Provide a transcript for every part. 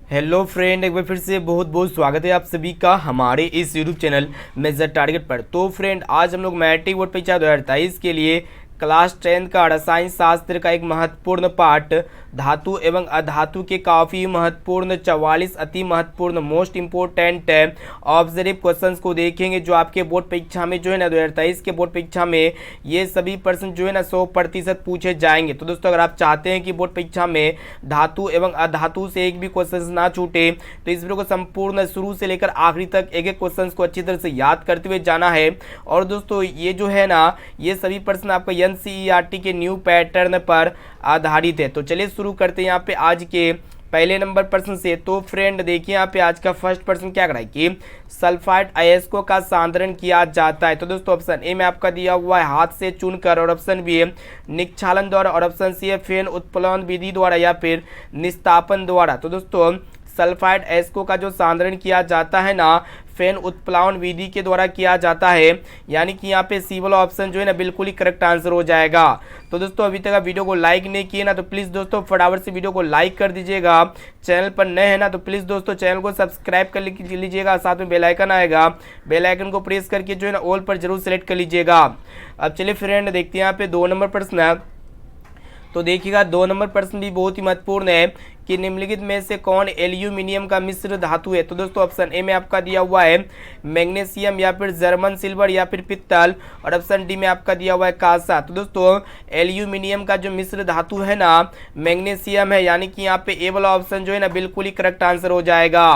Hello friend, एक बार फिर से बहुत बहुत स्वागत है आप सभी का हमारे इस यूट्यूब चैनल मेजर टारगेट पर। तो फ्रेंड, आज हम लोग मैट्रिक बोर्ड परीक्षा 2023 के लिए क्लास 10 का रसायन शास्त्र का एक महत्वपूर्ण पाठ धातु एवं अधातु के काफ़ी महत्वपूर्ण 44 अति महत्वपूर्ण मोस्ट इंपोर्टेंट ऑब्जर्व क्वेश्चंस को देखेंगे, जो आपके बोर्ड परीक्षा में जो है ना 2023 के बोर्ड परीक्षा में ये सभी प्रश्न जो है ना 100% पूछे जाएंगे। तो दोस्तों, अगर आप चाहते हैं कि बोर्ड परीक्षा में धातु एवं अधातु से एक भी क्वेश्चन ना छूटे तो इस वीडियो को संपूर्ण शुरू से लेकर आखिरी तक एक एक क्वेश्चन को अच्छी तरह से याद करते हुए जाना है। और दोस्तों, ये जो है ना ये सभी प्रश्न आपका एनसीईआरटी के न्यू पैटर्न पर आधारित है। तो चलिए शुरू करते हैं यहाँ पे आज के पहले नंबर प्रश्न से। तो फ्रेंड देखिए, यहाँ पे आज का फर्स्ट प्रश्न क्या कराए कि सल्फाइड अयस्कों का सांद्रण किया जाता है। तो दोस्तों, ऑप्शन ए में आपका दिया हुआ है हाथ से चुनकर, और ऑप्शन बी है निक्षालन द्वारा, और ऑप्शन सी है फेन उत्प्लवन विधि द्वारा या फिर निस्तापन द्वारा। तो दोस्तों, सल्फाइड अयस्कों का जो सांद्रण किया जाता है ना फेन उत्प्लावन विधि के द्वारा किया जाता है, यानी कि यहाँ पे सी वाला ऑप्शन जो है ना बिल्कुल ही करेक्ट आंसर हो जाएगा। तो दोस्तों, अभी तक आप वीडियो को लाइक नहीं किए ना तो प्लीज़ दोस्तों फटाफट से वीडियो को लाइक कर दीजिएगा। चैनल पर नए हैं ना तो प्लीज़ दोस्तों चैनल को सब्सक्राइब कर लीजिएगा, साथ में बेल आइकन आएगा, बेल आइकन को प्रेस करके जो है ना ऑल पर जरूर सेलेक्ट कर लीजिएगा। अब चलिए फ्रेंड देखते हैं यहाँ पे 2 नंबर प्रश्न है। तो देखिएगा 2 नंबर प्रश्न भी बहुत ही महत्वपूर्ण है कि निम्नलिखित में से कौन एल्यूमिनियम का मिश्र धातु है। तो दोस्तों, ऑप्शन ए में आपका दिया हुआ है मैग्नीशियम, या फिर जर्मन सिल्वर, या फिर पित्तल, और ऑप्शन डी में आपका दिया हुआ है कांसा। तो दोस्तों, एल्यूमिनियम का जो मिश्र धातु है ना मैग्नीशियम है, यानी कि यहाँ पे ए वाला ऑप्शन जो है ना बिल्कुल ही करेक्ट आंसर हो जाएगा।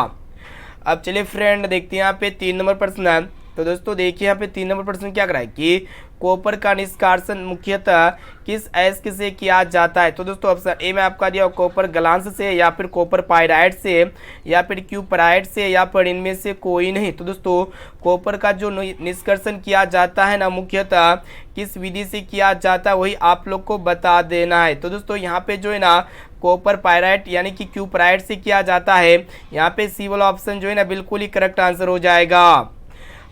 अब चलिए फ्रेंड देखते हैं यहाँ पे 3 नंबर प्रश्न है। तो दोस्तों देखिए, यहाँ पे 3 नंबर प्रश्न क्या कराए कि कॉपर का निष्कासन मुख्यतः किस अयस्क से किया जाता है। तो दोस्तों, ऑप्शन ए में आपका दिया कॉपर ग्लांस से, या फिर कॉपर पायराइड से, या फिर क्यूपराइड से, या फिर इनमें से कोई नहीं। तो दोस्तों, कॉपर का जो निष्कर्षण किया जाता है ना मुख्यतः किस विधि से किया जाता है वही आप लोग को बता देना है। तो दोस्तों, यहाँ पे जो है ना कॉपर पायराइड यानी कि क्यूपराइड से किया जाता है, यहाँ पे सी वाला ऑप्शन जो है ना बिल्कुल ही करेक्ट आंसर हो जाएगा।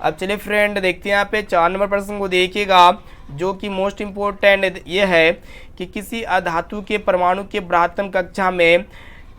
अब चलिए फ्रेंड देखते हैं यहाँ पे 4 नंबर प्रश्न को देखिएगा, जो कि मोस्ट इम्पोर्टेंट ये है कि किसी अधातु के परमाणु के बृहत्तम कक्षा में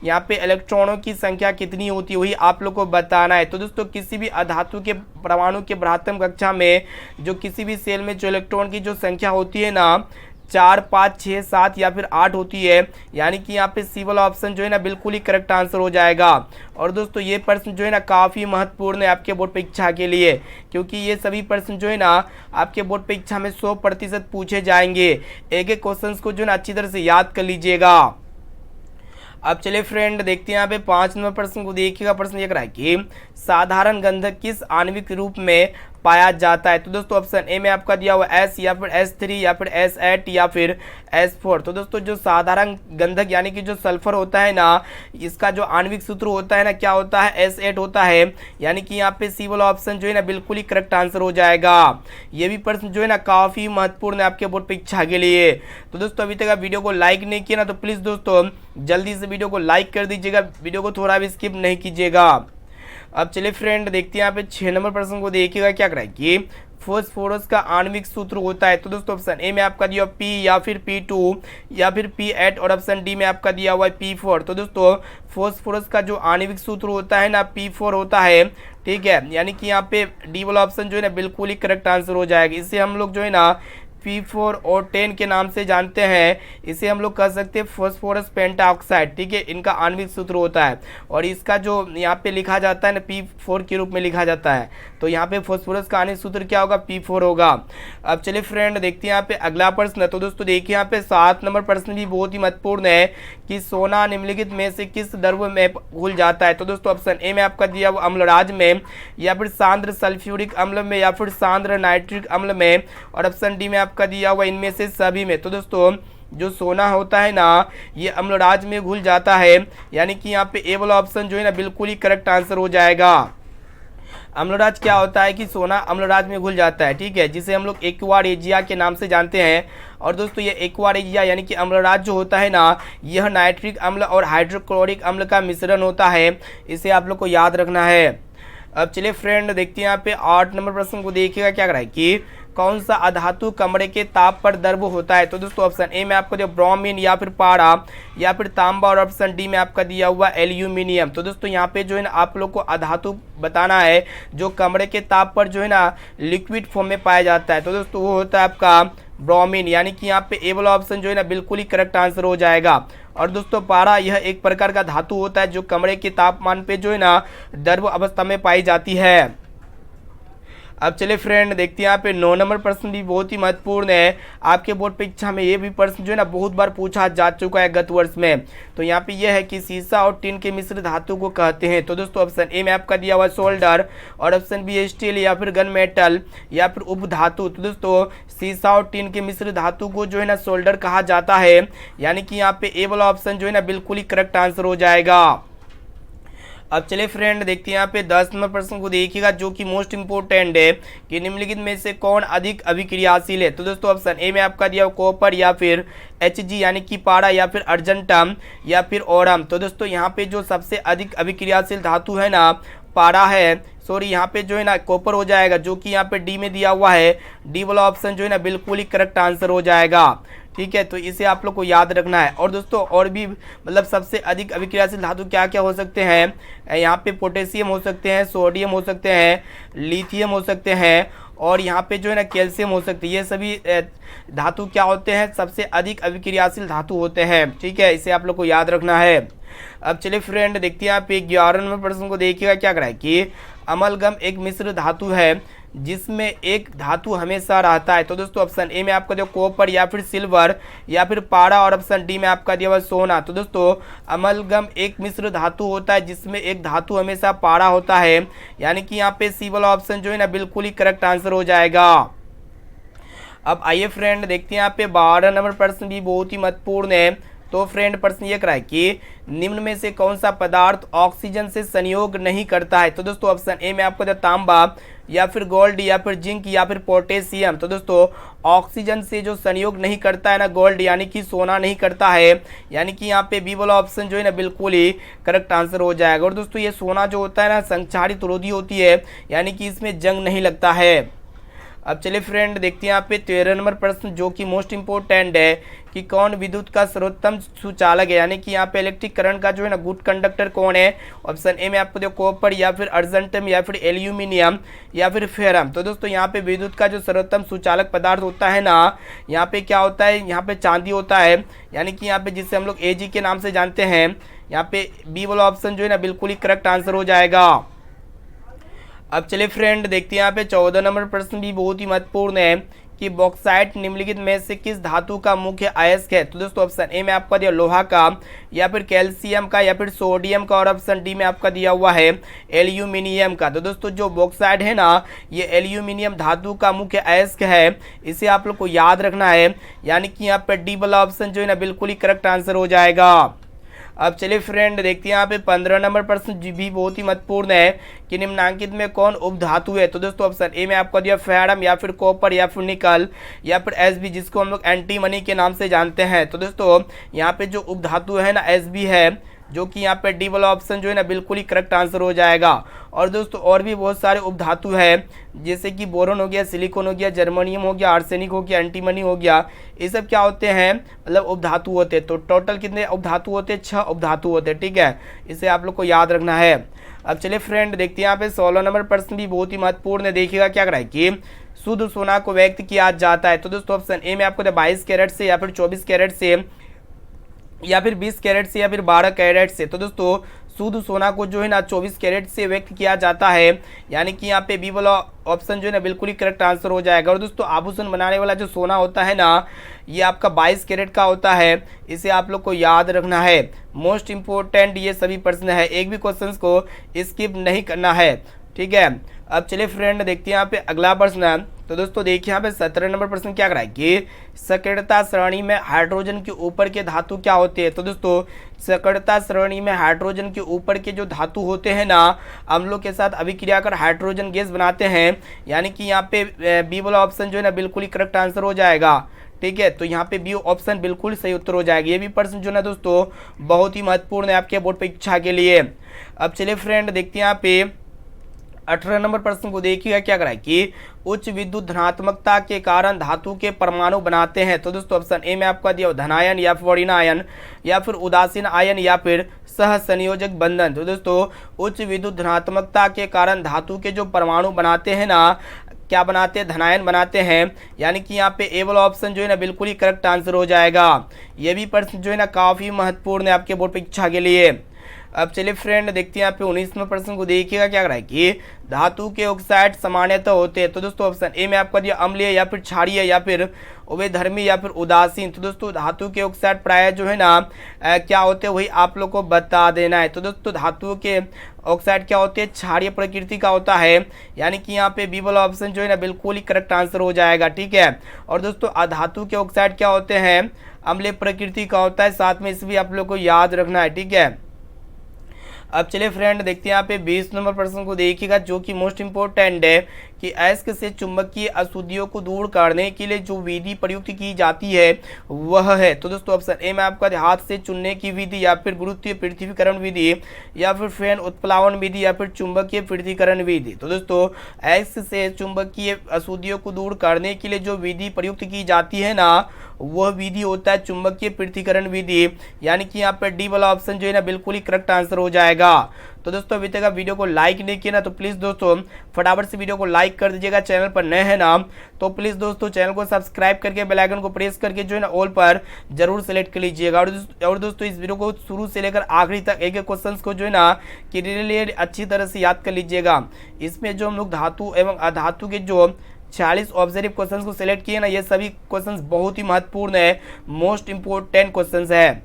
यहाँ पे इलेक्ट्रॉनों की संख्या कितनी होती है वही आप लोग को बताना है। तो दोस्तों, किसी भी अधातु के परमाणु के बृहत्तम कक्षा में जो किसी भी सेल में जो इलेक्ट्रॉन की जो संख्या होती है ना 4, 5, 6, 7 या फिर 8 होती है, यानी कि यहाँ पे सी वाला ऑप्शन जो है ना बिल्कुल ही करेक्ट आंसर हो जाएगा। और दोस्तों, ये प्रश्न जो है ना काफ़ी महत्वपूर्ण है आपके बोर्ड परीक्षा के लिए, क्योंकि ये सभी प्रश्न जो है ना आपके बोर्ड परीक्षा में 100% पूछे जाएंगे। एक एक क्वेश्चन को जो है ना अच्छी तरह से याद कर लीजिएगा। अब चलिए फ्रेंड देखते हैं यहाँ पे 5 नंबर प्रश्न को देखिएगा। प्रश्न ये रहा है कि साधारण गंधक किस आणविक रूप में पाया जाता है। तो दोस्तों, ऑप्शन ए में आपका दिया हुआ S, या फिर S3, या फिर S8, या फिर S4। तो दोस्तों, जो साधारण गंधक यानी कि जो सल्फर होता है ना इसका जो आणविक सूत्र होता है ना क्या होता है S8 होता है, यानी कि यहाँ पे सी वाला ऑप्शन जो है ना बिल्कुल ही करेक्ट आंसर हो जाएगा। ये भी प्रश्न जो है ना काफ़ी महत्वपूर्ण है आपके बोर्ड परीक्षा के लिए। तो दोस्तों, अभी तक आप वीडियो को लाइक नहीं किया ना तो प्लीज़ दोस्तों जल्दी से वीडियो को लाइक कर दीजिएगा, वीडियो को थोड़ा भी स्किप नहीं कीजिएगा। अब चलिए फ्रेंड देखते हैं यहाँ पे 6 नंबर प्रश्न को देखिएगा क्या कराए कि फॉस्फोरस का आणविक सूत्र होता है। तो दोस्तों, ऑप्शन ए में आपका दिया P, या फिर P2, या फिर P8, और ऑप्शन डी में आपका दिया हुआ है P4। तो दोस्तों, फॉस्फोरस का जो आणविक सूत्र होता है ना P4 होता है, ठीक है, यानी कि यहाँ पे डी वाला ऑप्शन जो है ना बिल्कुल ही करेक्ट आंसर हो जाएगा। इससे हम लोग जो है ना P4 और 10 के नाम से जानते हैं। इसे हम लोग कह सकते हैं फॉस्फोरस पेंटाऑक्साइड, ठीक है, इनका आणविक सूत्र होता है, और इसका जो यहाँ पे लिखा जाता है ना P4 के रूप में लिखा जाता है। तो यहाँ पे फॉस्फोरस का आणविक सूत्र क्या होगा P4 होगा। अब चलिए फ्रेंड देखते हैं यहाँ पे अगला प्रश्न। तो दोस्तों देखिए, यहाँ पे 7 नंबर प्रश्न भी बहुत ही महत्वपूर्ण है कि सोना निम्नलिखित में से किस द्रव्य में घुल जाता है। तो दोस्तों, ऑप्शन ए में आपका दिया हुआ अम्लराज में, या फिर सांद्र सल्फ्यूरिक अम्ल में, या फिर सांद्र नाइट्रिक अम्ल में, और ऑप्शन डी में आपका दिया हुआ इनमें से सभी में। तो दोस्तों, जो सोना होता है ना ये अम्लराज में घुल जाता है, यानी कि यहाँ पे ए वाला ऑप्शन जो है ना बिल्कुल ही करेक्ट आंसर हो जाएगा। अम्लराज क्या होता है कि सोना अम्लराज में घुल जाता है, ठीक है, जिसे हम लोग एक्वा रेजिया के नाम से जानते हैं। और दोस्तों, ये एक्वा रेजिया यानी कि अम्लराज जो होता है ना यह नाइट्रिक अम्ल और हाइड्रोक्लोरिक अम्ल का मिश्रण होता है, इसे आप लोग को याद रखना है। अब चलिए फ्रेंड देखते हैं यहाँ पे 8 नंबर प्रश्न को देखिएगा क्या कराए कि कौन सा अधातु कमरे के ताप पर द्रव होता है? तो दोस्तों ऑप्शन ए में आपको दिया ब्रोमीन या फिर पारा या फिर तांबा, और ऑप्शन डी में आपका दिया हुआ एल्यूमिनियम। तो दोस्तों यहाँ पे जो है ना आप लोग को अधातु बताना है जो कमरे के ताप पर जो है ना लिक्विड फॉर्म में पाया जाता है। तो दोस्तों वो होता है आपका ब्रोमीन, यानी कि यहाँ पे ए वाला ऑप्शन जो है ना बिल्कुल ही करेक्ट आंसर हो जाएगा। और दोस्तों पारा यह एक प्रकार का धातु होता है जो कमरे के तापमान पे जो है ना द्रव अवस्था में पाई जाती है। अब चलिए फ्रेंड देखते हैं यहाँ पे 9 नंबर प्रश्न भी बहुत ही महत्वपूर्ण है। आपके बोर्ड परीक्षा में ये भी प्रश्न जो है ना बहुत बार पूछा जा चुका है गत वर्ष में। तो यहाँ पे यह है कि सीसा और टिन के मिश्र धातु को कहते हैं। तो दोस्तों ऑप्शन ए में आपका दिया हुआ सोल्डर, और ऑप्शन बी स्टील या फिर गन मेटल या फिर उपधातु। तो दोस्तों सीसा और टिन के मिश्र धातु को जो है ना सोल्डर कहा जाता है, यानी कि यहाँ पे ए वाला ऑप्शन जो है ना बिल्कुल ही करेक्ट आंसर हो जाएगा। अब चलिए फ्रेंड देखते हैं यहाँ पे 10 नंबर प्रश्न को देखिएगा जो कि मोस्ट इंपोर्टेंट है कि निम्नलिखित में से कौन अधिक अभिक्रियाशील है? तो दोस्तों ऑप्शन ए में आपका दिया कॉपर या फिर Hg यानी कि पारा या फिर अर्जेंटम या फिर ओरम। तो दोस्तों यहाँ पे जो सबसे अधिक अभिक्रियाशील धातु है ना पारा है, सॉरी यहाँ पे जो है ना कॉपर हो जाएगा जो कि यहाँ पे डी में दिया हुआ है। डी वाला ऑप्शन जो है ना बिल्कुल ही करेक्ट आंसर हो जाएगा। ठीक है, तो इसे आप लोग को याद रखना है। और दोस्तों और भी मतलब सबसे अधिक अभिक्रियाशील धातु क्या क्या हो सकते हैं? यहाँ पे पोटेशियम हो सकते हैं, सोडियम हो सकते हैं, लिथियम हो सकते हैं, और यहाँ पे जो है ना कैल्शियम हो सकती है। ये सभी धातु क्या होते हैं? सबसे अधिक अभिक्रियाशील धातु होते हैं। ठीक है, इसे आप लोग को याद रखना है। अब चलिए फ्रेंड देखते हैं यहाँ पे 11 नंबर प्रश्न को देखिएगा क्या करा है कि अमलगम एक मिश्र धातु है जिसमें एक धातु हमेशा रहता है। तो दोस्तों ऑप्शन ए में आपका दिया कॉपर या फिर सिल्वर या फिर पारा, और ऑप्शन डी में आपका दिया हुआ सोना। तो दोस्तों अमलगम एक मिश्र धातु होता है जिसमें एक धातु हमेशा पारा होता है, यानी कि यहाँ पे सी वाला ऑप्शन जो है ना बिल्कुल ही करेक्ट आंसर हो जाएगा। अब आइए फ्रेंड देखते हैं यहाँ पे 12 नंबर प्रश्न भी बहुत ही महत्वपूर्ण है। तो फ्रेंड प्रश्न ये कराए कि निम्न में से कौन सा पदार्थ ऑक्सीजन से संयोग नहीं करता है? तो दोस्तों ऑप्शन ए में आपको तांबा या फिर गोल्ड या फिर जिंक या फिर पोटेशियम। तो दोस्तों ऑक्सीजन से जो संयोग नहीं करता है ना गोल्ड यानी कि सोना नहीं करता है, यानी कि यहाँ पे बी वाला ऑप्शन जो है ना बिल्कुल ही करेक्ट आंसर हो जाएगा। और दोस्तों ये सोना जो होता है ना संक्षारित रोधी होती है, यानी कि इसमें जंग नहीं लगता है। अब चलिए फ्रेंड देखते हैं यहाँ पे 13 नंबर प्रश्न जो कि मोस्ट इंपोर्टेंट है कि कौन विद्युत का सर्वोत्तम सुचालक है, यानी कि यहाँ पे इलेक्ट्रिक करंट का जो है ना गुड कंडक्टर कौन है? ऑप्शन ए में आपको देखो कॉपर या फिर अर्जेंटम या फिर एल्यूमिनियम या फिर फेरम। तो दोस्तों यहाँ पे विद्युत का जो सर्वोत्तम सुचालक पदार्थ होता है ना, यहाँ पे क्या होता है? यहाँ पे चांदी होता है, यानी कि यहाँ पे जिसे हम लोग Ag के नाम से जानते हैं। यहाँ पे बी वाला ऑप्शन जो है ना बिल्कुल ही करेक्ट आंसर हो जाएगा। अब चलिए फ्रेंड देखते हैं यहाँ पे 14 नंबर प्रश्न भी बहुत ही महत्वपूर्ण है कि बॉक्साइट निम्नलिखित में से किस धातु का मुख्य अयस्क है? तो दोस्तों ऑप्शन ए में आपका दिया लोहा का या फिर कैल्शियम का या फिर सोडियम का, और ऑप्शन डी में आपका दिया हुआ है एल्यूमिनियम का। तो दोस्तों जो बॉक्साइट है ना ये एल्यूमिनियम धातु का मुख्य अयस्क है, इसे आप लोग को याद रखना है, यानी कि यहाँ पर डी वाला ऑप्शन जो है ना बिल्कुल ही करेक्ट आंसर हो जाएगा। अब चलिए फ्रेंड देखते हैं यहाँ पे 15 नंबर प्रश्न भी बहुत ही महत्वपूर्ण है कि निम्नांकित में कौन उपधातु है? तो दोस्तों ऑप्शन ए में आपका दिया फेरम या फिर कॉपर या फिर निकल या फिर Sb जिसको हम लोग एंटीमनी के नाम से जानते हैं। तो दोस्तों यहाँ पे जो उपधातु है ना Sb है, जो कि यहाँ पे डी वाला ऑप्शन जो है ना बिल्कुल ही करेक्ट आंसर हो जाएगा। और दोस्तों और भी बहुत सारे उपधातु है जैसे कि बोरोन हो गया, सिलिकॉन हो गया, जर्मनियम हो गया, आर्सेनिक हो गया, एंटीमनी हो गया, ये सब क्या होते हैं? मतलब उपधातु होते हैं। तो टोटल कितने उपधातु होते हैं? 6 उपधातु होते हैं। ठीक है, इसे आप लोग को याद रखना है। अब चलिए फ्रेंड देखते हैं यहाँ पे 16 नंबर प्रश्न भी बहुत ही महत्वपूर्ण है। देखिएगा क्या कराए कि शुद्ध सोना को व्यक्त किया जाता है। तो दोस्तों ऑप्शन ए में आपको 22 कैरेट से या फिर 24 कैरेट से या फिर 20 कैरेट से या फिर 12 कैरेट से। तो दोस्तों शुद्ध सोना को जो है ना 24 कैरेट से व्यक्त किया जाता है, यानी कि यहाँ पे बी वाला ऑप्शन जो है ना बिल्कुल ही करेक्ट आंसर हो जाएगा। और दोस्तों आभूषण बनाने वाला जो सोना होता है ना ये आपका 22 कैरेट का होता है, इसे आप लोग को याद रखना है। मोस्ट इंपोर्टेंट ये सभी प्रश्न है, एक भी क्वेश्चन को स्किप नहीं करना है। ठीक है, अब चलिए फ्रेंड देखते हैं यहाँ पे अगला प्रश्न। तो दोस्तों देखिए यहाँ पे 17 नंबर प्रश्न क्या कराए कि सक्रियता श्रेणी में हाइड्रोजन के ऊपर के धातु क्या होते हैं? तो दोस्तों सक्रियता श्रेणी में हाइड्रोजन के ऊपर के जो धातु होते हैं ना अम्लों के साथ अभिक्रिया कर हाइड्रोजन गैस बनाते हैं, यानी कि यहाँ पे बी वाला ऑप्शन जो है ना बिल्कुल ही करेक्ट आंसर हो जाएगा। ठीक है, तो यहाँ पे बी ऑप्शन बिल्कुल सही उत्तर हो जाएगा। ये भी प्रश्न जो है ना दोस्तों बहुत ही महत्वपूर्ण है आपके बोर्ड परीक्षा के लिए। अब चलिए फ्रेंड देखते हैं यहाँ पे 18 नंबर प्रश्न को देखिएगा क्या करा है कि उच्च विद्युत धनात्मकता के कारण धातु के परमाणु बनाते हैं। तो दोस्तों ऑप्शन ए में आपका दिया धनायन या फिर ऋण आयन या फिर उदासीन आयन या फिर सह संयोजक बंधन। तो दोस्तों उच्च विद्युत धनात्मकता के कारण धातु के जो परमाणु बनाते हैं ना, क्या बनाते हैं, धनायन बनाते हैं। यानी कि यहाँ पे ए वाला ऑप्शन जो है ना बिल्कुल ही करेक्ट आंसर हो जाएगा। ये भी प्रश्न जो है ना काफी महत्वपूर्ण है आपके बोर्ड परीक्षा के लिए। अब चलिए फ्रेंड देखते हैं यहाँ पे 19वें प्रश्न को देखिएगा क्या करा है कि धातु के ऑक्साइड सामान्यतः होते हैं। तो दोस्तों ऑप्शन ए में आपका दिया अम्लीय या फिर क्षारीय या फिर उभयधर्मी या फिर उदासीन। तो दोस्तों धातु के ऑक्साइड प्राय जो है ना क्या होते हैं वही आप लोग को बता देना है। तो दोस्तों धातु के ऑक्साइड क्या होते हैं, क्षारीय प्रकृति का होता है। यानी कि यहाँ पे बी वाला ऑप्शन जो है ना बिल्कुल ही करेक्ट आंसर हो जाएगा, ठीक है। और दोस्तों अधातु के ऑक्साइड क्या होते हैं, अम्लीय प्रकृति का होता है। साथ में इसे भी आप लोग को याद रखना है, ठीक है। अब चलिए फ्रेंड देखते हैं यहाँ पे 20 नंबर प्रश्न को देखिएगा जो कि मोस्ट इम्पोर्टेंट है कि अयस्क से चुंबकीय अशुद्धियों को दूर करने के लिए जो विधि प्रयुक्त की जाती है वह है। तो दोस्तों ऑप्शन ए में आपका हाथ से चुनने की विधि या फिर गुरुत्वीय पृथ्वीकरण विधि या फिर फैन उत्प्लावन विधि या फिर चुंबकीय पृथ्वीकरण विधि। तो दोस्तों अयस्क से चुंबकीय अशुद्धियों को दूर करने के लिए जो विधि प्रयुक्त की जाती है ना वह विधि होता है चुंबकीय पृथ्वीकरण विधि। यानी कि यहाँ पर डी वाला ऑप्शन जो है ना बिल्कुल ही करेक्ट आंसर हो जाएगा। तो दोस्तों अभी तक आप वीडियो को लाइक नहीं किया ना तो प्लीज़ दोस्तों फटाफट से वीडियो को लाइक कर दीजिएगा। चैनल पर नए हैं ना तो प्लीज़ दोस्तों चैनल को सब्सक्राइब करके बेल आइकन को प्रेस करके जो है ना ऑल पर जरूर सेलेक्ट कर लीजिएगा। और दोस्तों इस वीडियो को शुरू से लेकर आखिरी तक एक एक क्वेश्चन को जो है ना कि रिलेटेड अच्छी तरह से याद कर लीजिएगा। इसमें जो हम लोग धातु एवं अधातु के जो 46 ऑब्जर्व क्वेश्चंस को सिलेक्ट किए ना, ये सभी क्वेश्चंस बहुत ही महत्वपूर्ण है, मोस्ट इंपोर्टेंट क्वेश्चंस है।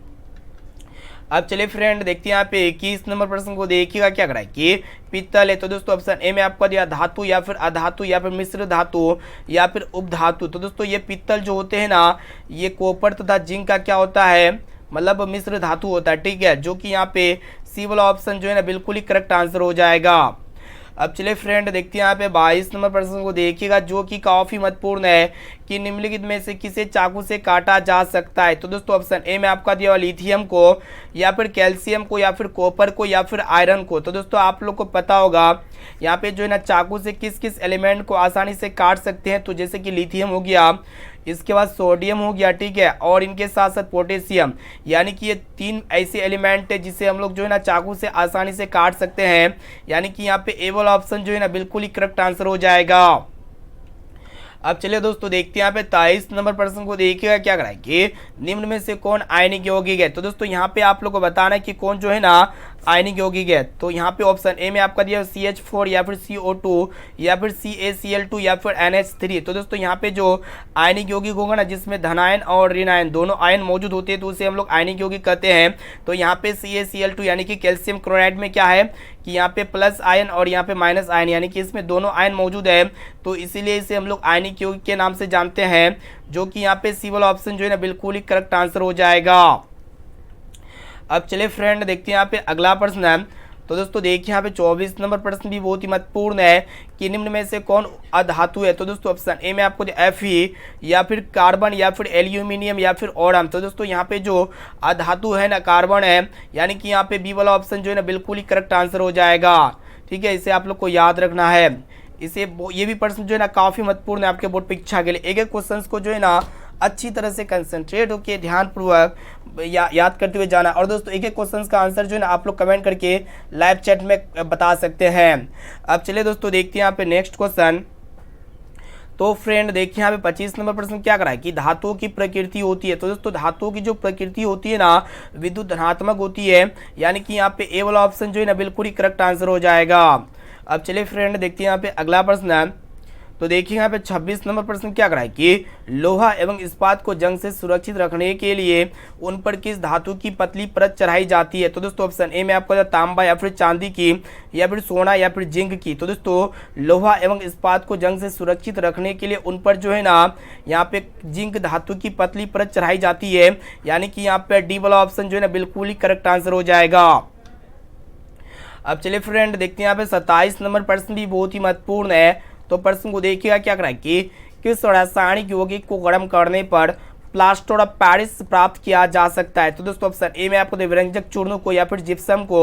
अब चलिए फ्रेंड देखते हैं यहाँ पे 21 नंबर प्रश्न को देखिएगा क्या करा है कि पित्तल है। तो दोस्तों ऑप्शन ए में आपका दिया धातु या फिर अधातु या फिर मिश्र धातु या फिर उपधातु। तो दोस्तों ये पित्तल जो होते हैं ना ये कॉपर तथा जिंक का क्या होता है, मतलब मिश्र धातु होता है, ठीक है। जो कि यहाँ पे सी वाला ऑप्शन जो है ना बिल्कुल ही करेक्ट आंसर हो जाएगा। अब चलिए फ्रेंड देखते हैं यहाँ पे 22 नंबर प्रश्न को देखिएगा जो कि काफ़ी महत्वपूर्ण है कि निम्नलिखित में से किसे चाकू से काटा जा सकता है। तो दोस्तों ऑप्शन ए में आपका दिया लिथियम को या फिर कैल्शियम को या फिर कॉपर को या फिर आयरन को। तो दोस्तों आप लोग को पता होगा यहाँ पे जो है ना चाकू से किस किस एलिमेंट को आसानी से काट सकते हैं। तो जैसे कि लिथियम हो गया, इसके बाद सोडियम हो गया, ठीक है, और इनके साथ साथ पोटेशियम। यानी कि ये तीन ऐसे एलिमेंट है जिसे हम लोग जो है ना चाकू से आसानी से काट सकते हैं। यानी कि यहाँ पे ए वाला ऑप्शन जो है ना बिल्कुल ही करेक्ट आंसर हो जाएगा। अब चलिए दोस्तों देखते हैं यहाँ पे 23 नंबर प्रश्न को देखिएगा क्या करा है कि निम्न में से कौन आयनिक यौगिक है। तो दोस्तों यहाँ पे आप लोग को बताना है कि कौन जो है ना आयनिक यौगिक है। तो यहाँ पे ऑप्शन ए में आपका दिया CH4 या फिर CO2 या फिर CaCl2 या फिर NH3। तो दोस्तों यहाँ पे जो आयनिक यौगिक होगा ना जिसमें धनायन और ऋण आयन दोनों आयन मौजूद होते हैं तो उसे हम लोग आयनिक यौगिक कहते हैं। तो यहाँ पे CaCl2 यानी कि कैल्शियम क्लोराइड में क्या है कि यहाँ पे प्लस आयन और यहाँ पे माइनस आयन, यानी कि इसमें दोनों आयन मौजूद है तो इसीलिए इसे हम लोग आयनिक यौगिक के नाम से जानते हैं। जो कि यहाँ पे सी वाला ऑप्शन जो है ना बिल्कुल ही करेक्ट आंसर हो जाएगा। अब चलिए फ्रेंड देखते हैं यहाँ पे अगला प्रश्न है। तो दोस्तों देखिए यहाँ पे 24 नंबर प्रश्न भी बहुत ही महत्वपूर्ण है कि निम्न में से कौन अधातु है। तो दोस्तों ऑप्शन ए में आपको Fe या फिर कार्बन या फिर एल्यूमिनियम या फिर ओरम। तो दोस्तों यहाँ पे जो अधातु है ना कार्बन है, यानी कि यहाँ पे बी वाला ऑप्शन जो है ना बिल्कुल ही करेक्ट आंसर हो जाएगा, ठीक है। इसे आप लोग को याद रखना है। ये भी प्रश्न जो है ना काफ़ी महत्वपूर्ण है आपके बोर्ड परीक्षा के लिए। एक एक क्वेश्चन को जो है ना अच्छी तरह से कंसंट्रेट होकर ध्यानपूर्वक याद करते हुए जाना। और दोस्तों एक एक क्वेश्चन का आंसर जो है ना आप लोग कमेंट करके लाइव चैट में बता सकते हैं। अब चलिए दोस्तों देखते हैं यहाँ पे नेक्स्ट क्वेश्चन। तो फ्रेंड देखिए यहाँ पे 25 नंबर प्रश्न क्या करा है कि धातुओं की प्रकृति होती है। तो दोस्तों धातुओं की जो प्रकृति होती है ना विद्युत धनात्मक होती है। यानी कि यहाँ पे ए वाला ऑप्शन जो है ना बिल्कुल ही करेक्ट आंसर हो जाएगा। अब चलिए फ्रेंड देखते हैं यहाँ पे अगला प्रश्न है। तो देखिए यहाँ पे 26 नंबर प्रश्न क्या करा है कि लोहा एवं इस्पात को जंग से सुरक्षित रखने के लिए उन पर किस धातु की पतली परत चढ़ाई जाती है। तो दोस्तों ऑप्शन ए में आपका तांबा या फिर चांदी की या फिर सोना या फिर जिंक की। तो दोस्तों लोहा एवं इस्पात को जंग से सुरक्षित रखने के लिए उन पर जो है ना यहाँ पे जिंक धातु की पतली परत चढ़ाई जाती है। यानी कि यहाँ पे डी वाला ऑप्शन जो है ना बिल्कुल ही करेक्ट आंसर हो जाएगा। अब चलिए फ्रेंड देखते हैं यहाँ पे 27 नंबर प्रश्न भी बहुत ही महत्वपूर्ण है। तो प्रश्न को देखिएगा क्या करा है कि किस रासायनिक यौगिक को गर्म करने पर प्लास्टर ऑफ पेरिस प्राप्त किया जा सकता है? तो दोस्तों ऑप्शन ए में आपको विरंजक चूर्ण को या फिर जिप्सम को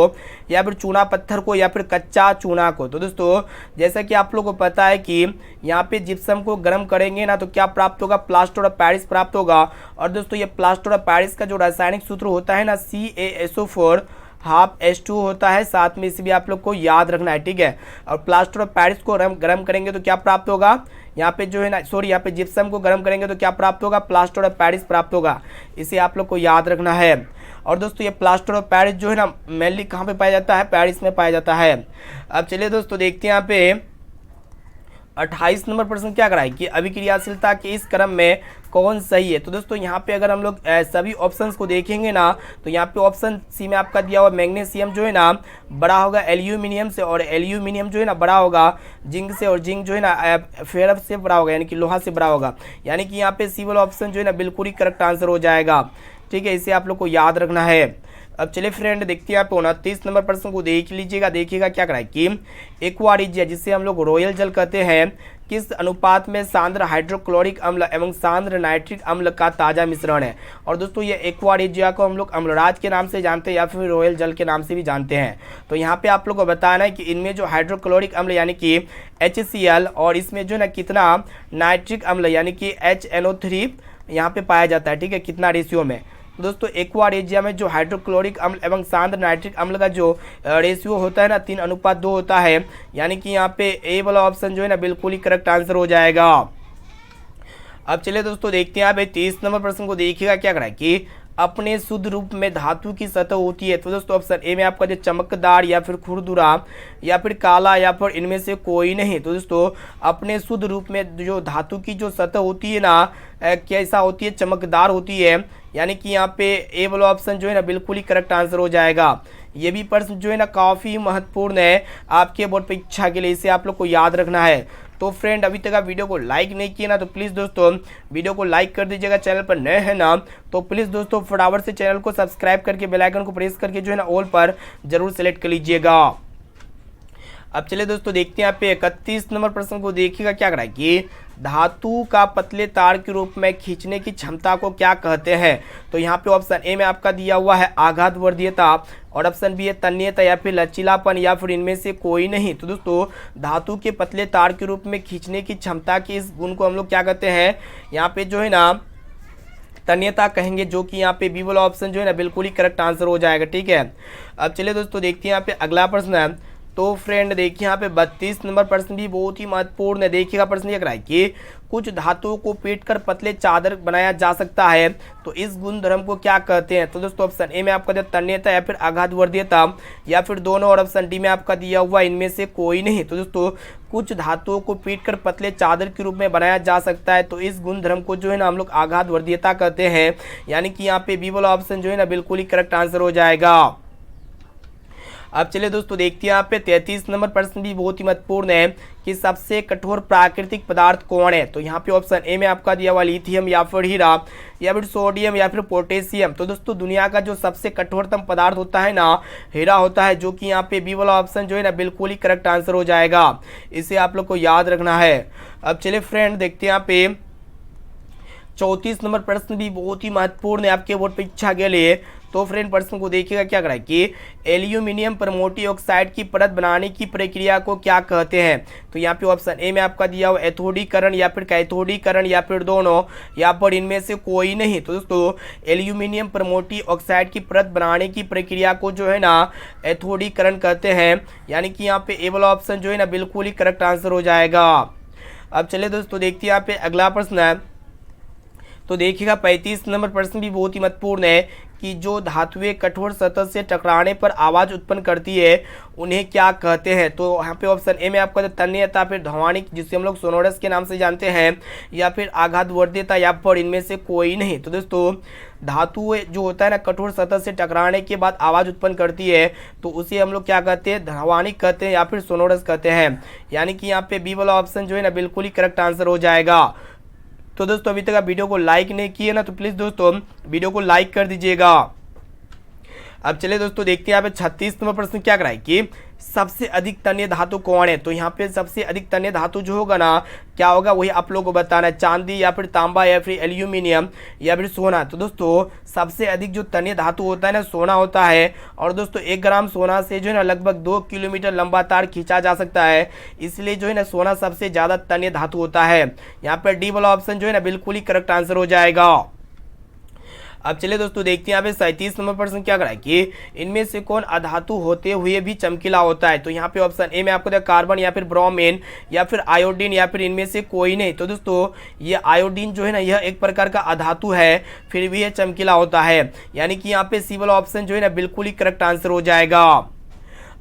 या फिर चूना पत्थर को या फिर कच्चा चूना को। तो दोस्तों जैसा कि आप लोगों को पता है कि यहाँ पे जिप्सम को गर्म करेंगे ना तो क्या प्राप्त होगा? प्लास्टर ऑफ पेरिस प्राप्त होगा। और दोस्तों ये प्लास्टर ऑफ पेरिस का जो रासायनिक सूत्र होता है ना CaSO4 हाफ H2 होता है, साथ में इसे भी आप लोग को याद रखना है, ठीक है। और प्लास्टर ऑफ पेरिस को गर्म करेंगे तो क्या प्राप्त होगा? यहाँ पे जो है ना यहाँ पे जिप्सम को गर्म करेंगे तो क्या प्राप्त होगा? प्लास्टर ऑफ पेरिस प्राप्त होगा। इसे आप लोग को याद रखना है। और दोस्तों ये प्लास्टर ऑफ पेरिस जो है ना मेनली कहाँ पे पाया जाता है? पेरिस में पाया जाता है। अब चलिए दोस्तों देखते हैं यहाँ पे 28 नंबर प्रश्न क्या कराए कि अभिक्रियाशीलता के इस क्रम में कौन सही है? तो दोस्तों यहाँ पे अगर हम लोग सभी ऑप्शंस को देखेंगे ना तो यहाँ पे ऑप्शन सी में आपका दिया हुआ मैग्नीशियम जो है ना बड़ा होगा एल्यूमिनियम से, और एल्यूमिनियम जो है ना बड़ा होगा जिंक से, और जिंक जो है ना फेरस से बड़ा होगा यानी कि लोहा से बड़ा होगा। यानी कि यहाँ पे सी वाला ऑप्शन जो है ना बिल्कुल ही करेक्ट आंसर हो जाएगा, ठीक है। इसे आप लोग को याद रखना है। अब चलिए फ्रेंड देखते हैं आप 29 नंबर प्रश्न को देख लीजिएगा। देखिएगा क्या कराए कि एक्वा रिजिया जिसे हम लोग रॉयल जल कहते हैं किस अनुपात में सांद्र हाइड्रोक्लोरिक अम्ल एवं सांद्र नाइट्रिक अम्ल का ताज़ा मिश्रण है? और दोस्तों ये एक्वा रिजिया को हम लोग अम्लराज के नाम से जानते हैं या फिर रॉयल जल के नाम से भी जानते हैं। तो यहाँ पे आप लोग को बताना है कि इनमें जो हाइड्रोक्लोरिक अम्ल यानी कि HCl और इसमें जो ना कितना नाइट्रिक अम्ल यानी कि HNO3 यहाँ पे पाया जाता है, ठीक है, कितना रेशियो में। तो दोस्तों एक्वा रेजिया में जो हाइड्रोक्लोरिक अम्ल एवं सांद्र नाइट्रिक अम्ल का जो रेशियो होता है ना 3:2 होता है। यानी कि यहाँ पे ए वाला ऑप्शन जो है ना बिल्कुल ही करेक्ट आंसर हो जाएगा। अब चलिए दोस्तों देखते हैं आप 30 नंबर प्रश्न को देखिएगा क्या कराए कि अपने शुद्ध रूप में धातु की सतह होती है। तो दोस्तों ऑप्शन ए में आपका जो चमकदार या फिर खुरदुरा या फिर काला या फिर इनमें से कोई नहीं। तो दोस्तों अपने शुद्ध रूप में जो धातु की जो सतह होती है ना कैसा होती है? चमकदार होती है। यानी कि यहाँ पे ए वाला ऑप्शन जो है ना बिल्कुल ही करेक्ट आंसर हो जाएगा। ये भी प्रश्न जो है ना काफ़ी महत्वपूर्ण है आपके बोर्ड परीक्षा के लिए, इसे आप लोग को याद रखना है। तो फ्रेंड अभी तक आप वीडियो को लाइक नहीं किए ना तो प्लीज़ दोस्तों वीडियो को लाइक कर दीजिएगा। चैनल पर नए हैं ना तो प्लीज़ दोस्तों फटाफट से चैनल को सब्सक्राइब करके बेल आइकन को प्रेस करके जो है ना ऑल पर जरूर सेलेक्ट कर लीजिएगा। अब चलिए दोस्तों देखते हैं यहाँ पे 31 नंबर प्रश्न को देखिएगा क्या कराए कि धातु का पतले तार के रूप में खींचने की क्षमता को क्या कहते हैं? तो यहाँ पे ऑप्शन ए में आपका दिया हुआ है आघात वर्धीयता, और ऑप्शन बी है तन्यता या फिर लचीलापन या फिर इनमें से कोई नहीं। तो दोस्तों धातु के पतले तार के रूप में खींचने की क्षमता के इस गुण को हम लोग क्या कहते हैं? यहाँ पे जो है ना तन्यता कहेंगे, जो कि यहाँ पे बी वाला ऑप्शन जो है ना बिल्कुल ही करेक्ट आंसर हो जाएगा, ठीक है। अब चलिए दोस्तों देखते हैं यहाँ पे अगला प्रश्न है। तो फ्रेंड देखिए यहाँ पे 32 नंबर प्रश्न भी बहुत ही महत्वपूर्ण है। देखिएगा प्रश्न ये कराए कि कुछ धातुओं को पीटकर पतले चादर बनाया जा सकता है, तो इस गुणधर्म को क्या कहते हैं? तो दोस्तों ऑप्शन ए में आपका दिया तन्यता या फिर आघात वर्धीयता या फिर दोनों, और ऑप्शन डी में आपका दिया हुआ इनमें से कोई नहीं। तो दोस्तों कुछ धातुओं को पीटकर पतले चादर के रूप में बनाया जा सकता है, तो इस गुणधर्म को जो है ना हम लोग आघात वर्धीयता कहते हैं। यानी कि यहाँ पे बी वाला ऑप्शन जो है ना बिल्कुल ही करेक्ट आंसर हो जाएगा। अब चलिए दोस्तों देखते हैं यहाँ पे 33 नंबर प्रश्न भी बहुत ही महत्वपूर्ण है कि सबसे कठोर प्राकृतिक पदार्थ कौन है? तो यहाँ पे ऑप्शन ए में आपका दिया हुआ लिथियम या फिर हीरा या फिर सोडियम या फिर पोटेशियम। तो दोस्तों दुनिया का जो सबसे कठोरतम पदार्थ होता है ना हीरा होता है, जो कि यहाँ पे बी वाला ऑप्शन जो है ना बिल्कुल ही करेक्ट आंसर हो जाएगा। इसे आप लोग को याद रखना है। अब चलिए फ्रेंड देखते हैं यहाँ पे 34 नंबर प्रश्न भी बहुत ही महत्वपूर्ण है आपके बोर्ड परीक्षा के लिए। तो फ्रेंड प्रश्न को देखिएगा क्या कराए कि एल्यूमिनियम पर मोटी ऑक्साइड की परत बनाने की प्रक्रिया को क्या कहते हैं? तो यहाँ पे ऑप्शन ए में आपका दिया हुआ एथोडीकरण या फिर कैथोडीकरण या फिर दोनों, या पर इनमें से कोई नहीं। तो दोस्तों एल्यूमिनियम पर मोटी ऑक्साइड की परत बनाने की प्रक्रिया को जो है ना एथोडीकरण कहते हैं। यानी कि यहाँ पे ए वाला ऑप्शन जो है ना बिल्कुल ही करेक्ट आंसर हो जाएगा। अब चलिए दोस्तों देखते हैं यहाँ पे अगला प्रश्न है। तो देखिएगा 35 नंबर प्रश्न भी बहुत ही महत्वपूर्ण है कि जो धातुएं कठोर सतह से टकराने पर आवाज़ उत्पन्न करती है उन्हें क्या कहते हैं? तो यहाँ पे ऑप्शन ए में आपका तन्यता, फिर ध्वनिक जिसे हम लोग सोनोरस के नाम से जानते हैं, या फिर आघात वर्धीयता या फिर इनमें से कोई नहीं। तो दोस्तों धातु जो होता है ना कठोर सतह से टकराने के बाद आवाज़ उत्पन्न करती है, तो उसे हम लोग क्या कहते हैं? ध्वनिक कहते हैं या फिर सोनोरस कहते हैं। यानी कि यहाँ पे बी वाला ऑप्शन जो है ना बिल्कुल ही करेक्ट आंसर हो जाएगा। तो दोस्तों अभी तक आप वीडियो को लाइक नहीं किए ना तो प्लीज़ दोस्तों वीडियो को लाइक कर दीजिएगा। अब चलिए दोस्तों देखते हैं यहाँ पे 36 नंबर प्रश्न क्या कराए कि सबसे अधिक तन्य धातु कौन है। तो यहाँ पे सबसे अधिक तन्य धातु जो होगा ना क्या होगा वही आप लोगों को बताना है, चांदी या फिर तांबा या फिर एल्यूमिनियम या फिर सोना। तो दोस्तों सबसे अधिक जो तन्य धातु होता है ना सोना होता है। और दोस्तों 1 ग्राम सोना से जो है ना लगभग 2 किलोमीटर लंबा तार खींचा जा सकता है, इसलिए जो है ना सोना सबसे ज़्यादा तन्य धातु होता है। यहाँ पर डी वाला ऑप्शन जो है ना बिल्कुल ही करेक्ट आंसर हो जाएगा। अब चलिए दोस्तों देखते हैं यहाँ पे 37 नंबर प्रश्न क्या कराए कि इनमें से कौन अधातु होते हुए भी चमकीला होता है। तो यहाँ पे ऑप्शन ए में आपको दिया कार्बन या फिर ब्रोमीन या फिर आयोडीन या फिर इनमें से कोई नहीं। तो दोस्तों ये आयोडीन जो है ना यह एक प्रकार का अधातु है, फिर भी यह चमकीला होता है, यानी कि यहाँ पे सी वाला ऑप्शन जो है ना बिल्कुल ही करेक्ट आंसर हो जाएगा।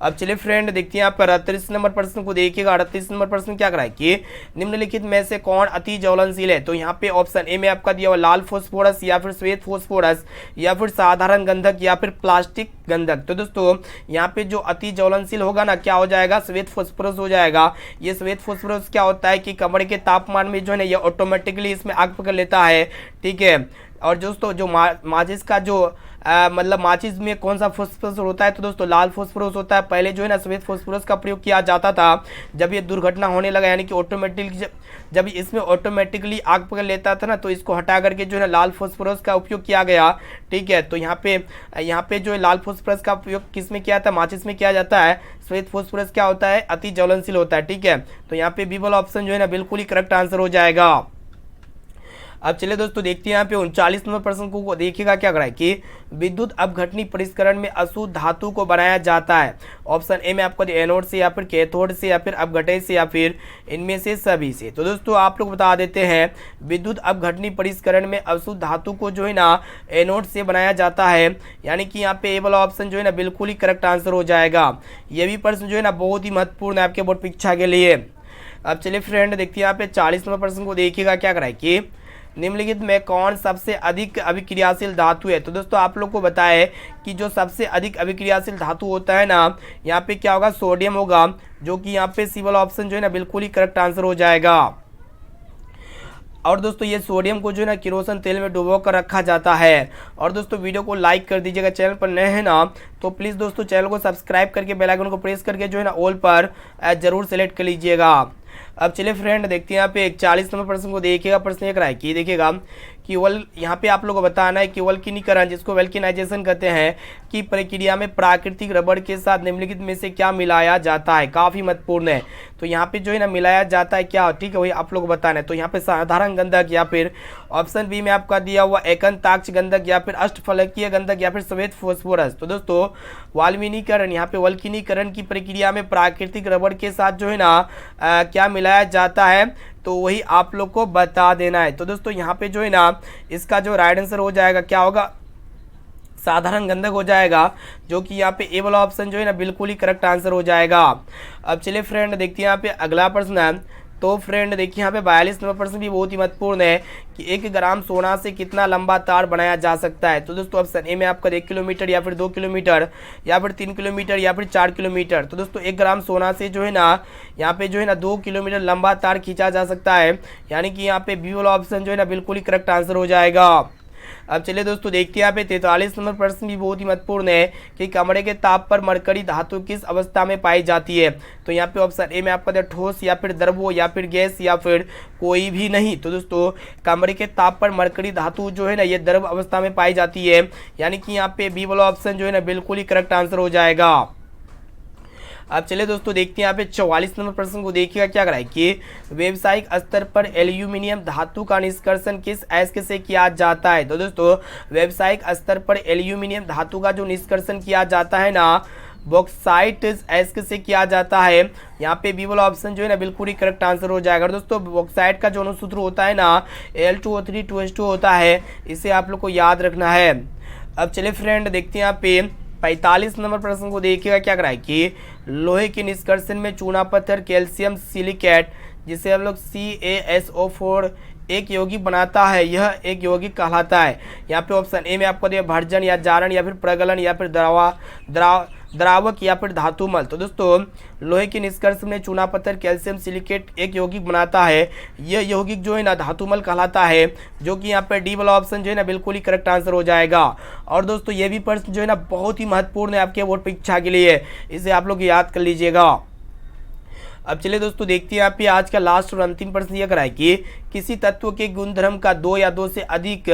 अब चलिए फ्रेंड देखते हैं यहाँ पर 38 नंबर प्रश्न को देखिएगा। 38 नंबर प्रश्न क्या कराए कि निम्नलिखित में से कौन अति ज्वलनशील है। तो यहाँ पे ऑप्शन ए में आपका दिया हुआ लाल फोस्फोरस या फिर श्वेत फोस्फोरस या फिर साधारण गंधक या फिर प्लास्टिक गंधक। तो दोस्तों यहाँ पे जो अति ज्वलनशील होगा ना क्या हो जाएगा, श्वेत फोस्फोरस हो जाएगा। ये श्वेत फोस्फोरस क्या होता है कि कमरे के तापमान में जो है ना ये ऑटोमेटिकली इसमें आग पकड़ लेता है, ठीक है। और दोस्तों जो माचिस का जो मतलब माचिस में कौन सा फोस्फोरस होता है, तो दोस्तों लाल फोस्फोरस होता है। पहले जो है ना श्वेत फोस्फोरस का प्रयोग किया जाता था, जब ये दुर्घटना होने लगा यानी कि ऑटोमेटिकली जब इसमें ऑटोमेटिकली आग पकड़ लेता था ना तो इसको हटा करके जो है ना लाल फोस्फोरस का उपयोग किया गया, ठीक है। तो यहाँ पे जो है लाल फोस्फोरस का उपयोग किस में किया था, माचिस में किया जाता है। श्वेत फोस्फोरस क्या होता है, अति ज्वलनशील होता है, ठीक है। तो यहाँ पे बी वाला ऑप्शन जो है ना बिल्कुल ही करेक्ट आंसर हो जाएगा। अब चलिए दोस्तों देखते हैं यहाँ पे 39 नंबर प्रश्न को देखिएगा क्या कराए कि विद्युत अपघटनी परिष्करण में अशुद्ध धातु को बनाया जाता है। ऑप्शन ए में आपको एनोड से या फिर कैथोड से या फिर अपघटय से या फिर इनमें से सभी से। तो दोस्तों आप लोग बता देते हैं विद्युत अपघटनी परिष्करण में अशुद्ध धातु को जो है ना एनोड से बनाया जाता है, यानी कि यहाँ पे ए वाला ऑप्शन जो है ना बिल्कुल ही करेक्ट आंसर हो जाएगा। ये भी प्रश्न जो है ना बहुत ही महत्वपूर्ण है आपके बोर्ड परीक्षा के लिए। अब चलिए फ्रेंड देखिए यहाँ पे 40 नंबर प्रश्न को देखिएगा क्या कराए कि निम्नलिखित में कौन सबसे अधिक अभिक्रियाशील धातु है। तो दोस्तों आप लोग को बताए कि जो सबसे अधिक अभिक्रियाशील धातु होता है ना यहाँ पे क्या होगा, सोडियम होगा, जो कि यहाँ पे सी वाला ऑप्शन जो है ना बिल्कुल ही करेक्ट आंसर हो जाएगा। और दोस्तों ये सोडियम को जो है ना किरोसिन तेल में डुबो कर रखा जाता है। और दोस्तों वीडियो को लाइक कर दीजिएगा, चैनल पर नए हैं ना तो प्लीज़ दोस्तों चैनल को सब्सक्राइब करके बेल आइकन को प्रेस करके जो है ना ऑल पर जरूर सेलेक्ट कर लीजिएगा। अब चलिए फ्रेंड देखते हैं यहाँ पे 41 नंबर प्रश्न को देखिएगा। प्रश्न एक राय की देखिएगा कि यहाँ पे आप लोग को बताना है कि वल्कनीकरण जिसको वेल्किनाइजेशन कहते हैं की प्रक्रिया में प्राकृतिक रबड़ के साथ निम्नलिखित में से क्या मिलाया जाता है। काफ़ी महत्वपूर्ण है। तो यहाँ पे जो है ना मिलाया जाता है क्या, ठीक है, वही आप लोग को बताना है। तो यहाँ पे साधारण गंधक या फिर ऑप्शन बी में आपका दिया हुआ एकंताक्ष गंधक या फिर अष्टफलकीय गंधक या फिर श्वेत फोस्फोरस। तो दोस्तों वाल्मीनीकरण यहाँ पे वल्कनीकरण की प्रक्रिया में प्राकृतिक रबड़ के साथ जो है ना क्या मिलाया जाता है, तो वही आप लोग को बता देना है। तो दोस्तों यहाँ पे जो है ना इसका जो राइट आंसर हो जाएगा क्या होगा, साधारण गंधक हो जाएगा, जो कि यहाँ पे ए वाला ऑप्शन जो है ना बिल्कुल ही करेक्ट आंसर हो जाएगा। अब चलिए फ्रेंड देखते हैं यहाँ पे अगला प्रश्न है। तो फ्रेंड देखिए यहाँ पे 42 नंबर प्रश्न भी बहुत ही महत्वपूर्ण है कि 1 ग्राम सोना से कितना लंबा तार बनाया जा सकता है। तो दोस्तों ऑप्शन ए में आपका 1 किलोमीटर या फिर 2 किलोमीटर या फिर 3 किलोमीटर या फिर 4 किलोमीटर। तो दोस्तों 1 ग्राम सोना से जो है ना यहाँ पे जो है ना 2 किलोमीटर लंबा तार खींचा जा सकता है, यानी कि यहाँ पे बी वाला ऑप्शन जो है ना बिल्कुल ही करेक्ट आंसर हो जाएगा। अब चलिए दोस्तों देखते हैं यहाँ पे 43 नंबर प्रश्न भी बहुत ही महत्वपूर्ण है कि कमरे के ताप पर मरकरी धातु किस अवस्था में पाई जाती है। तो यहाँ पे ऑप्शन ए में आपका ठोस या फिर द्रव या फिर गैस या फिर कोई भी नहीं। तो दोस्तों कमरे के ताप पर मरकरी धातु जो है ना ये द्रव अवस्था में पाई जाती है, यानी कि यहाँ पे बी वाला ऑप्शन जो है ना बिल्कुल ही करेक्ट आंसर हो जाएगा। अब चलिए दोस्तों देखते हैं यहाँ पे 44 नंबर प्रश्न को देखिएगा क्या कराए कि व्यावसायिक स्तर पर एल्यूमिनियम धातु का निष्कर्षण किस अयस्क से किया जाता है। तो दोस्तों व्यावसायिक स्तर पर एल्यूमिनियम धातु का जो निष्कर्षण किया जाता है ना बॉक्साइट अयस्क से किया जाता है। यहाँ पे बी वाला ऑप्शन जो है ना बिल्कुल ही करेक्ट आंसर हो जाएगा। और दोस्तों बॉक्साइट का जो अनुसूत्र होता है ना Al2O3 2H2 होता है, इसे आप लोग को याद रखना है। अब चलिए फ्रेंड देखते हैं यहाँ पे 45 नंबर प्रश्न को देखिएगा क्या कराए कि लोहे के निष्कर्षण में चूना पत्थर कैल्शियम सिलिकेट जिसे हम लोग CaSO4 एक यौगिक बनाता है, यह एक यौगिक कहलाता है। यहाँ पे ऑप्शन ए में आपको दिया भर्जन या जारण या फिर प्रगलन या फिर द्रावक या फिर धातुमल। तो दोस्तों लोहे के निष्कर्ष में चूना पत्थर कैल्शियम सिलिकेट एक यौगिक बनाता है। यह यौगिक जो है ना धातुमल कहलाता है, जो कि यहाँ पे डी वाला ऑप्शन जो है ना बिल्कुल ही करेक्ट आंसर हो जाएगा। और दोस्तों ये भी प्रश्न जो है ना बहुत ही महत्वपूर्ण है आपके बोर्ड परीक्षा के लिए, इसे आप लोग याद कर लीजिएगा। अब चलिए दोस्तों देखते हैं यहाँ पे आज का लास्ट और अंतिम प्रश्न यह करा है कि किसी तत्व के गुणधर्म का दो या दो से अधिक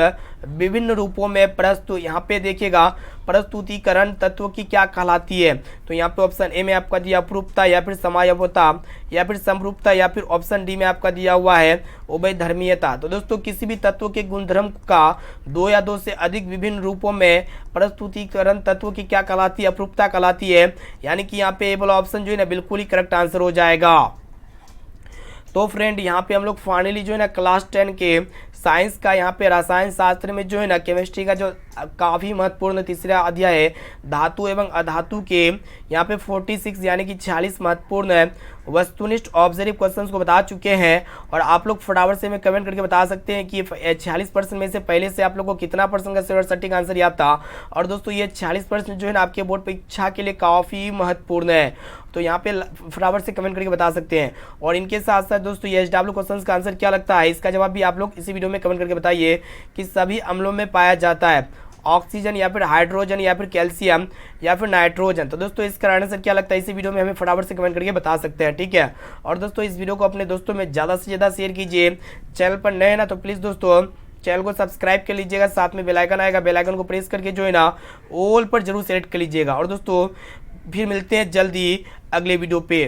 विभिन्न रूपों में यहाँ पे देखिएगा प्रस्तुतिकरण तत्व की क्या कहलाती है। तो यहाँ पे ऑप्शन ए में आपका दिया अपरूपता या फिर समायवता या फिर समरूपता या फिर ऑप्शन डी में आपका दिया हुआ है उभयधर्मीयता। तो दोस्तों किसी भी तत्व के गुणधर्म का दो या दो से अधिक विभिन्न रूपों में प्रस्तुतिकरण तत्व की क्या कहलाती है, अपरूपता कहलाती है। यानी कि यहाँ पे ए वाला ऑप्शन जो है ना बिल्कुल ही करेक्ट आंसर हो जाएगा। तो फ्रेंड यहाँ पे हम लोग फाइनली जो है ना क्लास 10 के साइंस का यहाँ पे रसायन शास्त्र में जो है ना केमिस्ट्री का जो काफ़ी महत्वपूर्ण तीसरा अध्याय है धातु एवं अधातु के यहाँ पे 46 यानी कि 46 महत्वपूर्ण वस्तुनिष्ठ ऑब्जर्व क्वेश्चंस को बता चुके हैं। और आप लोग फटाफट से हमें कमेंट करके बता सकते हैं कि 46% में से पहले से आप लोग को कितना % का सटीक आंसर याद था। और दोस्तों ये 46% जो है ना आपके बोर्ड परीक्षा के लिए काफ़ी महत्वपूर्ण है, तो यहाँ पे फटाफट से कमेंट करके बता सकते हैं। और इनके साथ साथ दोस्तों ये SW क्वेश्चन का आंसर क्या लगता है, इसका जवाब भी आप लोग इसी वीडियो में कमेंट करके बताइए कि सभी अम्लों में पाया जाता है ऑक्सीजन या फिर हाइड्रोजन या फिर कैल्शियम या फिर नाइट्रोजन। तो दोस्तों इसका आंसर क्या लगता है इसी वीडियो में हमें फटाफट से कमेंट करके बता सकते हैं, ठीक है। और दोस्तों इस वीडियो को अपने दोस्तों में ज़्यादा से ज़्यादा शेयर कीजिए। चैनल पर नए हैं ना तो प्लीज़ दोस्तों चैनल को सब्सक्राइब कर लीजिएगा, साथ में बेल आइकन आएगा, बेल आइकन को प्रेस करके जो है ना ऑल पर जरूर सेलेक्ट कर लीजिएगा। और दोस्तों फिर मिलते हैं जल्दी अगले वीडियो पे।